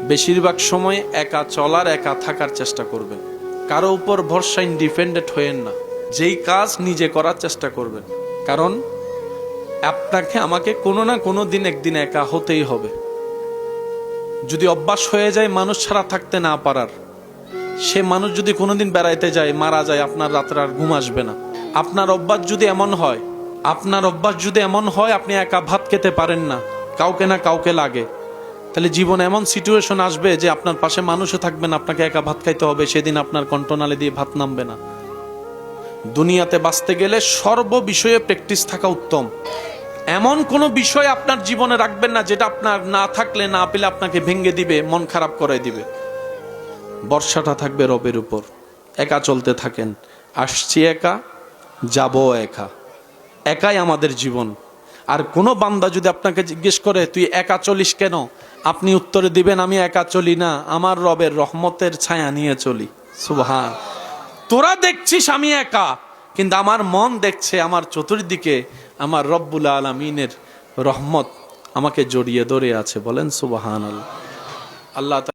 বেশিরভাগ সময় একা চলার, একা থাকার চেষ্টা করবেন। কারো উপর ভরসা ইন্ডিপেন্ডেন্ট হয়েন না। যেই কাজ নিজে করার চেষ্টা করবেন, কারণ আপনাকে আমাকে কোনো না কোনো দিন একদিন একা হতেই হবে। যদি অভ্যাস হয়ে যায় মানুষ ছাড়া থাকতে না পারার, সে মানুষ যদি কোনোদিন বেড়াইতে যায়, মারা যায়, আপনার রাত্রে আর ঘুম আসবে না। আপনার অভ্যাস যদি এমন হয় আপনি একা ভাত খেতে পারেন না, কাউকে না কাউকে লাগে, তাহলে জীবনে এমন সিচুয়েশন আসবে যে আপনার পাশে মানুষও থাকবে না, আপনাকে একা ভাত খাইতে হবে, সেদিন আপনার কণ্ঠনালী দিয়ে ভাত নামবে না। দুনিয়াতে বাঁচতে গেলে সর্ব বিষয়ে প্র্যাকটিস থাকা উত্তম। এমন কোনো বিষয় আপনার জীবনে রাখবেন না যেটা আপনার না থাকলে, না পেলে আপনাকে ভেঙে দিবে, মন খারাপ করে দিবে। ভরসাটা থাকবে রবের উপর। একা চলতে থাকেন, আসছি একা, যাব একা, একাই আমাদের জীবন। আর কোনো বান্দা যদি আপনাকে জিজ্ঞেস করে তুই একা চলিস কেন, আপনি উত্তরে দিবেন আমি একা চলি না, আমার রবের রহমতের ছায়া নিয়ে চলি। সুবহান। তোরা দেখছিস আমি একা, কিন্তু আমার মন দেখছে আমার চতুর্দিকে আমার রব্বুল আলামিনের রহমত আমাকে জড়িয়ে ধরে আছে। বলেন সুবহানাল্লাহ। আল্লাহ